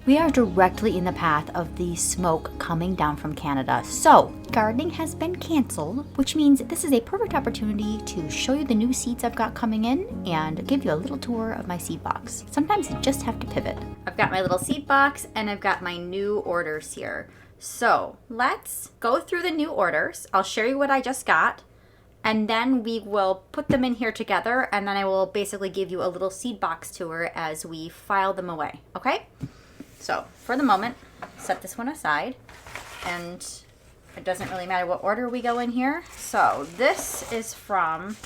We are directly in the path of the smoke coming down from Canada. So gardening has been canceled, which means this is a perfect opportunity to show you the new seeds I've got coming in and give you a little tour of my seed box. Sometimes you just have to pivot. I've got my little seed box and I've got my new orders here. So let's go through the new orders. I'll show you what I just got, and then we will put them in here together, and then I will basically give you a little seed box tour as we file them away, okay? So for the moment, set this one aside, and it doesn't really matter what order we go in here. So this is from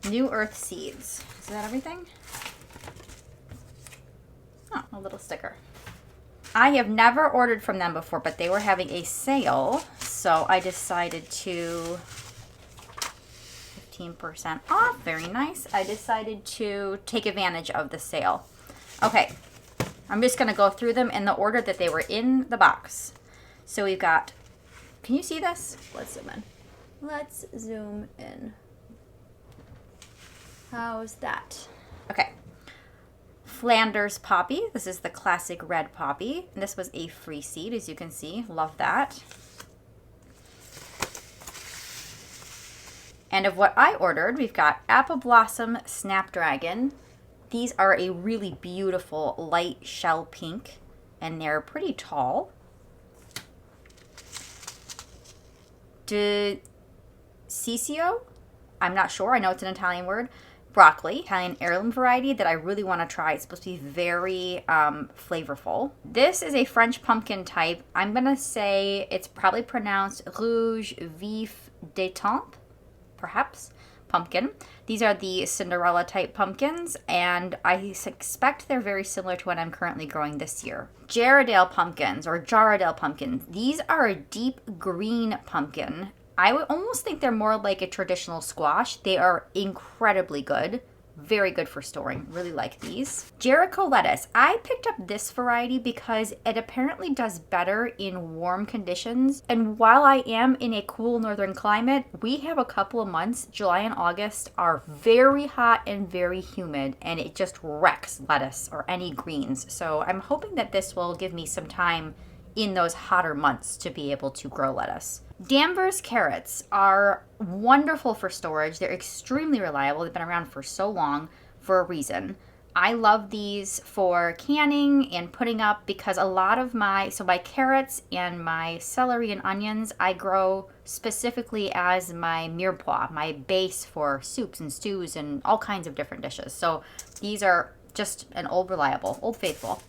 New Earth Seeds. Is that everything? Oh, a little sticker. I have never ordered from them before, but they were having a sale, so I decided to 15% off. Very nice. I decided to take advantage of the sale. Okay. I'm just going to go through them in the order that they were in the box. So we've got, can you see this? Let's zoom in. Let's zoom in. How's that? Okay. Flanders poppy. This is the classic red poppy. And this was a free seed, as you can see. Love that. And of what I ordered, we've got apple blossom snapdragon. These are a really beautiful light shell pink, and they're pretty tall. Ciccio? I'm not sure. I know it's an Italian word. Broccoli, Italian heirloom variety that I really want to try. It's supposed to be very flavorful. This is a French pumpkin type. I'm going to say it's probably pronounced rouge vif d'étampes, perhaps. Pumpkin. These are the Cinderella type pumpkins, and I expect they're very similar to what I'm currently growing this year. Jarrahdale pumpkins, or Jarrahdale pumpkins. These are a deep green pumpkin. I would almost think they're more like a traditional squash. They are incredibly good. Very good for storing. Really like these. Jericho lettuce. I picked up this variety because it apparently does better in warm conditions. And while I am in a cool northern climate, we have a couple of months, July and August, are very hot and very humid, and it just wrecks lettuce or any greens. So I'm hoping that this will give me some time in those hotter months to be able to grow lettuce. Danvers carrots are wonderful for storage. They're extremely reliable. They've been around for so long for a reason. I love these for canning and putting up because a lot of my carrots and my celery and onions, I grow specifically as my mirepoix, my base for soups and stews and all kinds of different dishes. So these are just an old faithful.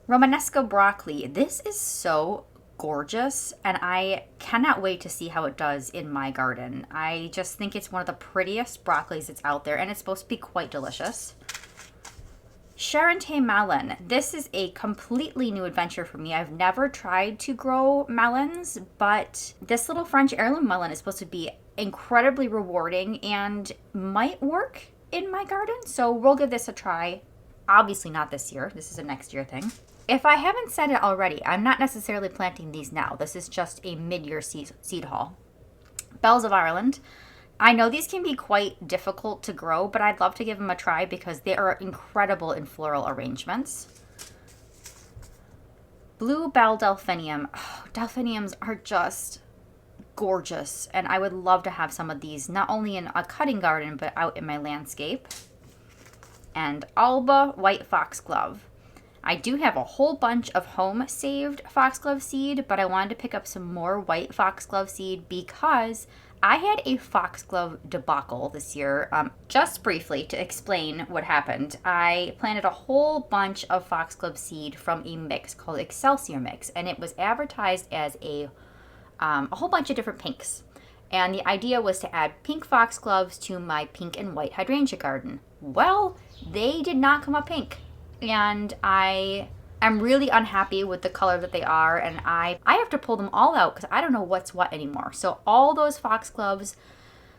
Romanesco broccoli. This is so gorgeous, and I cannot wait to see how it does in my garden. I just think it's one of the prettiest broccolis that's out there, and it's supposed to be quite delicious. Charente melon. This is a completely new adventure for me. I've never tried to grow melons, but this little French heirloom melon is supposed to be incredibly rewarding and might work in my garden, so we'll give this a try. Obviously not this year. This is a next year thing. If I haven't said it already, I'm not necessarily planting these now. This is just a mid-year seed haul. Bells of Ireland. I know these can be quite difficult to grow, but I'd love to give them a try because they are incredible in floral arrangements. Blue bell delphinium. Oh, delphiniums are just gorgeous, and I would love to have some of these, not only in a cutting garden, but out in my landscape. And Alba white foxglove. I do have a whole bunch of home saved foxglove seed, but I wanted to pick up some more white foxglove seed because I had a foxglove debacle this year. Just briefly to explain what happened, I planted a whole bunch of foxglove seed from a mix called Excelsior Mix, and it was advertised as a whole bunch of different pinks. And the idea was to add pink foxgloves to my pink and white hydrangea garden. Well, they did not come up pink. And I am really unhappy with the color that they are, and I have to pull them all out because I don't know what's what anymore. So all those foxgloves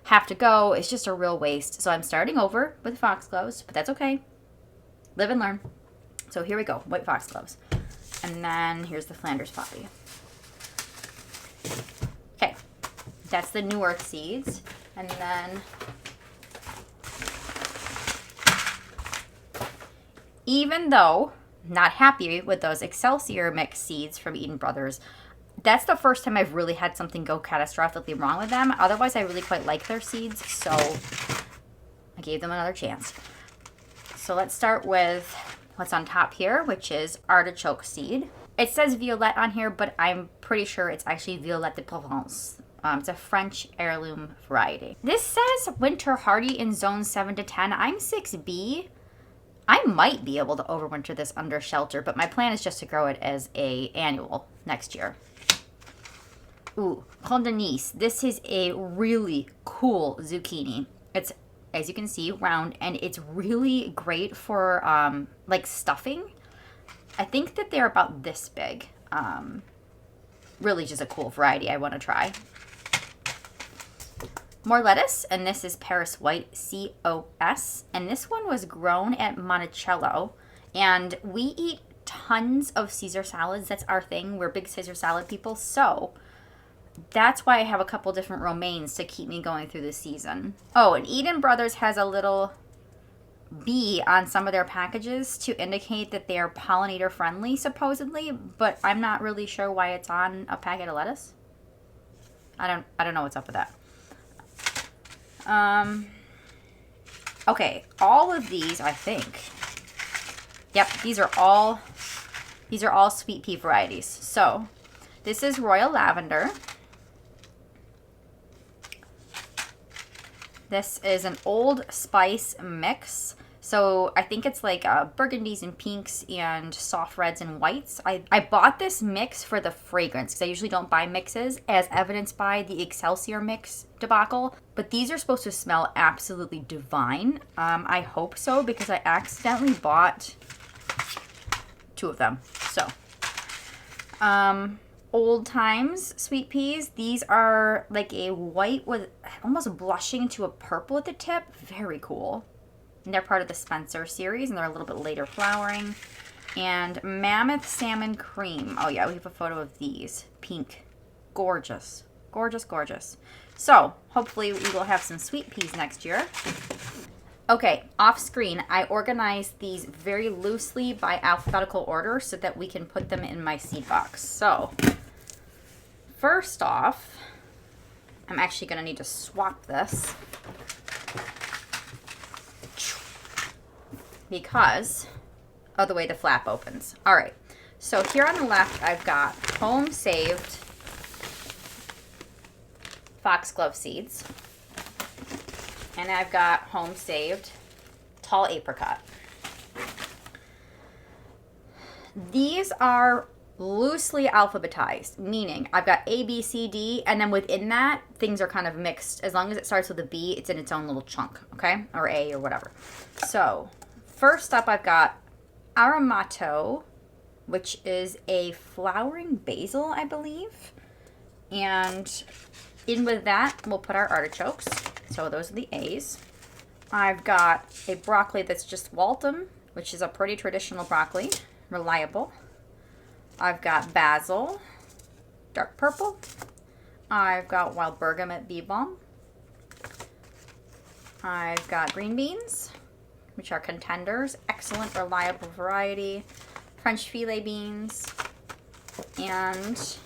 have to go. It's just a real waste. So I'm starting over with foxgloves, but that's okay. Live and learn. So here we go, white foxgloves. And then here's the Flanders poppy. Okay, that's the New Earth seeds. And then even though not happy with those Excelsior mix seeds from Eden Brothers, that's the first time I've really had something go catastrophically wrong with them. Otherwise, I really quite like their seeds, so I gave them another chance. So let's start with what's on top here, which is artichoke seed. It says Violette on here, but I'm pretty sure it's actually Violette de Provence. It's a French heirloom variety. This says winter hardy in zone 7 to 10. I'm 6B. I might be able to overwinter this under shelter, but my plan is just to grow it as a annual next year. Ooh, Pont de Nice. This is a really cool zucchini. It's, as you can see, round, and it's really great for like stuffing. I think that they're about this big. Really just a cool variety I want to try. More lettuce, and this is Paris White, COS, and this one was grown at Monticello, and we eat tons of Caesar salads. That's our thing. We're big Caesar salad people, so that's why I have a couple different romaines to keep me going through the season. Oh, and Eden Brothers has a little bee on some of their packages to indicate that they are pollinator friendly, supposedly, but I'm not really sure why it's on a packet of lettuce. I don't know what's up with that. Okay, all of these, I think. Yep, these are all sweet pea varieties. So, this is Royal Lavender. This is an Old Spice mix. So I think it's like burgundies and pinks and soft reds and whites. I bought this mix for the fragrance because I usually don't buy mixes, as evidenced by the Excelsior mix debacle. But these are supposed to smell absolutely divine. I hope so, because I accidentally bought 2 of them. So, Old Times sweet peas. These are like a white with almost blushing to a purple at the tip. Very cool. And they're part of the Spencer series, and they're a little bit later flowering. And Mammoth Salmon Cream. Oh yeah, we have a photo of these. Pink. Gorgeous. Gorgeous, gorgeous. So, hopefully we will have some sweet peas next year. Okay, off screen, I organized these very loosely by alphabetical order so that we can put them in my seed box. So, first off, I'm actually going to need to swap this because of the way the flap opens. All right, so here on the left, I've got home saved foxglove seeds, and I've got home saved tall apricot. These are loosely alphabetized, meaning I've got A, B, C, D, and then within that, things are kind of mixed. As long as it starts with a B, it's in its own little chunk, okay? Or A or whatever. So, first up, I've got Aromato, which is a flowering basil, I believe. And in with that, we'll put our artichokes. So those are the A's. I've got a broccoli that's just Waltham, which is a pretty traditional broccoli, reliable. I've got basil, dark purple. I've got wild bergamot bee balm. I've got green beans, which are contenders, excellent, reliable variety. French filet beans, and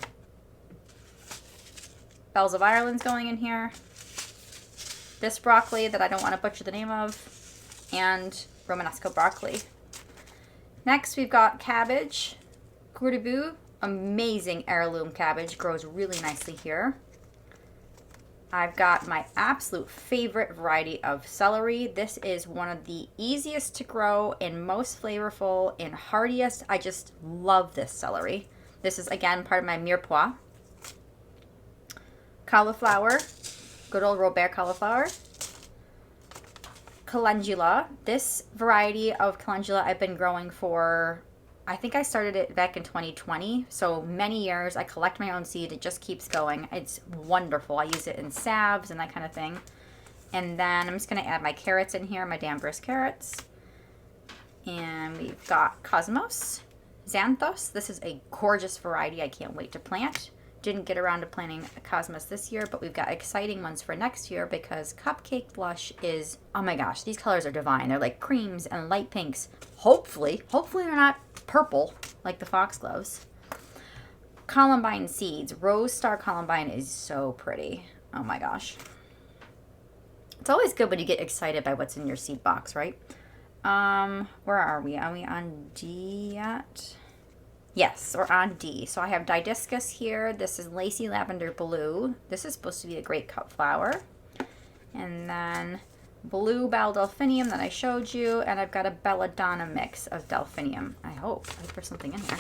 Bells of Ireland's going in here. This broccoli that I don't want to butcher the name of, and Romanesco broccoli. Next, we've got cabbage, Coeur de Boeuf, amazing heirloom cabbage, grows really nicely here. I've got my absolute favorite variety of celery. This is one of the easiest to grow and most flavorful and hardiest. I just love this celery. This is, again, part of my mirepoix. Cauliflower, good old Robert cauliflower. Calendula. This variety of calendula I've been growing for, I think I started it back in 2020, so many years. I collect my own seed. It just keeps going. It's wonderful. I use it in salves and that kind of thing. And then I'm just going to add my carrots in here, my Danvers carrots. And we've got Cosmos, Xanthos. This is a gorgeous variety I can't wait to plant. didn't get around to planting cosmos this year, but we've got exciting ones for next year because Cupcake Blush is, oh my gosh, these colors are divine. They're like creams and light pinks. Hopefully they're not purple like the foxgloves. Columbine seeds. Rose Star Columbine is so pretty. Oh my gosh. It's always good when you get excited by what's in your seed box, right? Where are we? Are we on D yet? Yes, we're on D. So I have Didiscus here. This is Lacy Lavender Blue. This is supposed to be a great cut flower. And then blue bell delphinium that I showed you. And I've got a belladonna mix of delphinium. I hope there's something in here.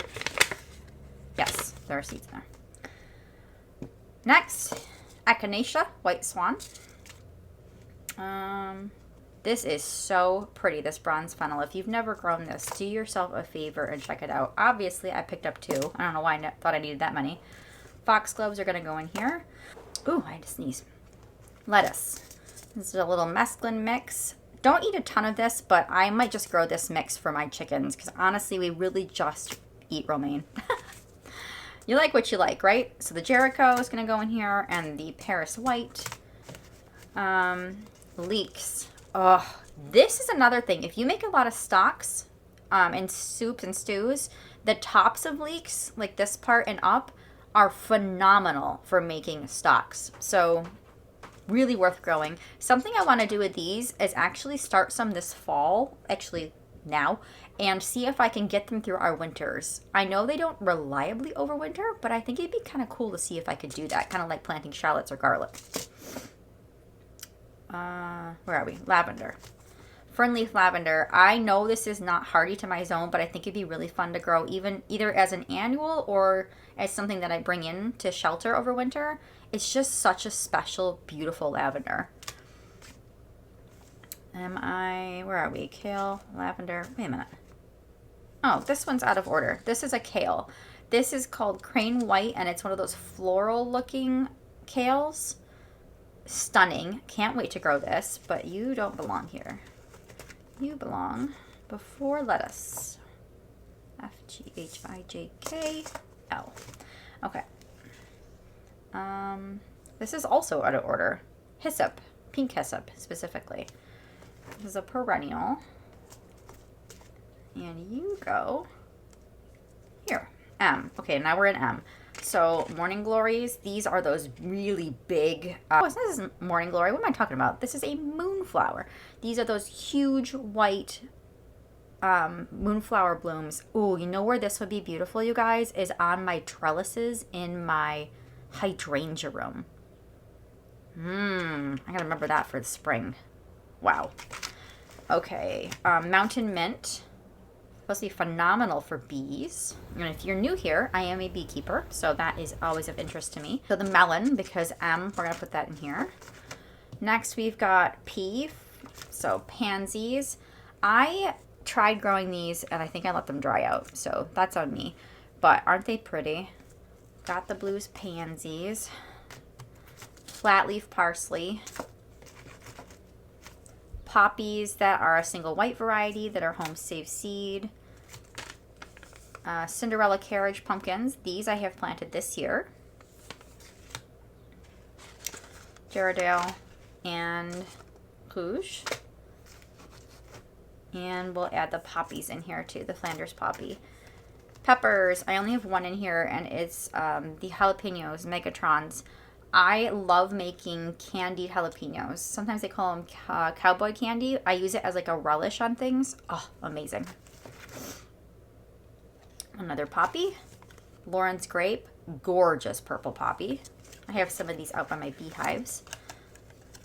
Yes, there are seeds there. Next, Echinacea, White Swan. This is so pretty, this bronze funnel. If you've never grown this, do yourself a favor and check it out. Obviously, I picked up 2. I don't know why I thought I needed that many. Foxgloves are going to go in here. Ooh, I had to sneeze. Lettuce. This is a little mesclun mix. Don't eat a ton of this, but I might just grow this mix for my chickens because honestly, we really just eat romaine. You like what you like, right? So the Jericho is going to go in here and the Paris White. Leeks. Oh, this is another thing. If you make a lot of stocks and soups and stews, the tops of leeks, like this part and up, are phenomenal for making stocks. So really worth growing. Something I want to do with these is actually start some this fall, actually now, and see if I can get them through our winters. I know they don't reliably overwinter, but I think it'd be kind of cool to see if I could do that, kind of like planting shallots or garlic. Where are we? Lavender. Fernleaf lavender. I know this is not hardy to my zone, but I think it'd be really fun to grow either as an annual or as something that I bring in to shelter over winter. It's just such a special, beautiful lavender. Where are we? Kale, lavender. Wait a minute. Oh, this one's out of order. This is a kale. This is called Crane White, and it's one of those floral looking kales. Stunning. Can't wait to grow this, but you don't belong here. You belong before lettuce. FGHIJKL. Okay. This is also out of order. Hyssop. Pink hyssop, specifically. This is a perennial. And you go here. M. Okay, now we're in M. So, morning glories, these are those really big, this isn't morning glory, what am I talking about? This is a moonflower. These are those huge white moonflower blooms. Ooh, you know where this would be beautiful, you guys, is on my trellises in my hydrangea room. I gotta remember that for the spring. Wow. Okay, mountain mint. Supposed to be phenomenal for bees. And if you're new here, I am a beekeeper, so that is always of interest to me. So the melon, because we're gonna put that in here. Next we've got pea, so pansies. I tried growing these and I think I let them dry out, so that's on me. But aren't they pretty? Got the blues pansies. Flat leaf parsley. Poppies that are a single white variety that are home safe seed. Cinderella carriage pumpkins. These I have planted this year. Gerardale and Rouge. And we'll add the poppies in here too, the Flanders poppy. Peppers. I only have one in here, and it's the jalapenos, Megatrons. I love making candied jalapenos. Sometimes they call them cowboy candy. I use it as like a relish on things. Oh, amazing. Another poppy. Lawrence grape. Gorgeous purple poppy. I have some of these out by my beehives.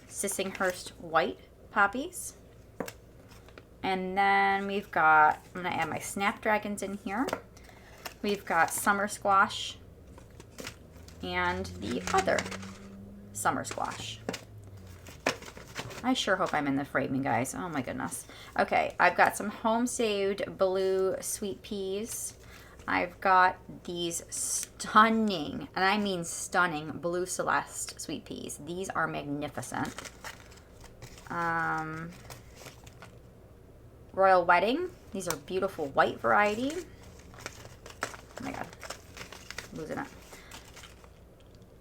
Sissinghurst white poppies. And then we've got, I'm going to add my snapdragons in here. We've got summer squash. And the other summer squash. I sure hope I'm in the framing, guys. Oh my goodness. Okay, I've got some home-saved blue sweet peas. I've got these stunning, and I mean stunning, blue Celeste sweet peas. These are magnificent. Royal Wedding. These are beautiful white variety. Oh my god. Losing it.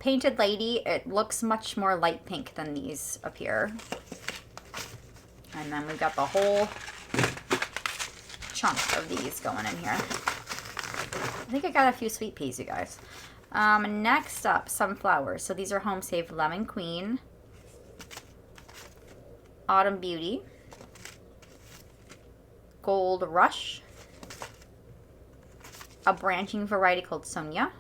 Painted Lady, it looks much more light pink than these appear. And then we've got the whole chunk of these going in here. I think I got a few sweet peas, you guys. Next up, sunflowers. So these are Home Safe Lemon Queen, Autumn Beauty, Gold Rush, a branching variety called Sonia,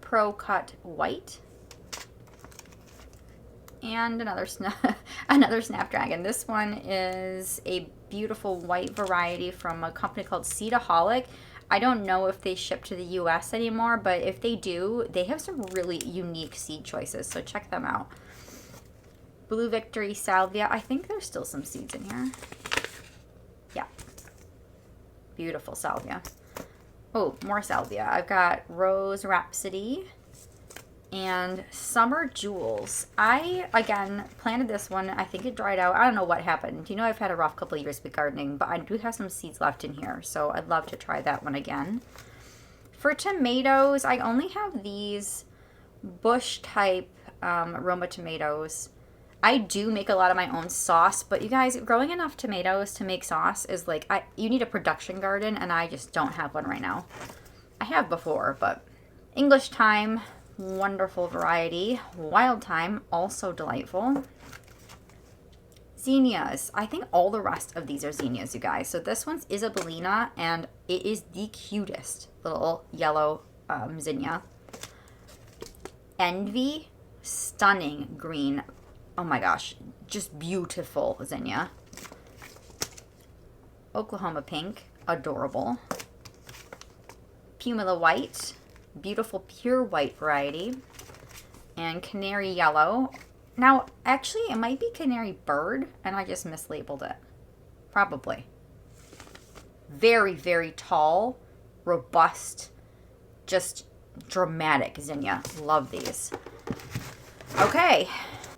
Pro Cut White, and another Snapdragon. This one is a beautiful white variety from a company called Seedaholic. I don't know if they ship to the US anymore, but if they do, they have some really unique seed choices, so check them out. Blue Victory Salvia. I think there's still some seeds in here. Yeah. Beautiful salvia. Oh, more salvia. I've got Rose Rhapsody and Summer Jewels. I, again, planted this one. I think it dried out. I don't know what happened. You know, I've had a rough couple of years with gardening, but I do have some seeds left in here, so I'd love to try that one again. For tomatoes, I only have these bush type Roma tomatoes. I do make a lot of my own sauce, but you guys, growing enough tomatoes to make sauce is like, you need a production garden, and I just don't have one right now. I have before, but English Thyme, wonderful variety. Wild Thyme, also delightful. Zinnias. I think all the rest of these are zinnias, you guys. So this one's Isabellina, and it is the cutest little yellow zinnia. Envy, stunning green. Oh my gosh, just beautiful zinnia. Oklahoma Pink, adorable. Pumila White, beautiful pure white variety. And Canary Yellow. Now, actually, it might be Canary Bird, and I just mislabeled it. Probably. Very, very tall, robust, just dramatic zinnia. Love these. Okay.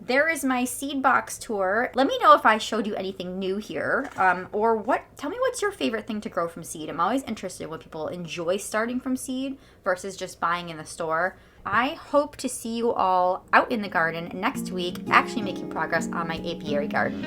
There is my seed box tour. Let me know if I showed you anything new here, or tell me what's your favorite thing to grow from seed. I'm always interested in what people enjoy starting from seed versus just buying in the store. I hope to see you all out in the garden next week, actually making progress on my apiary garden.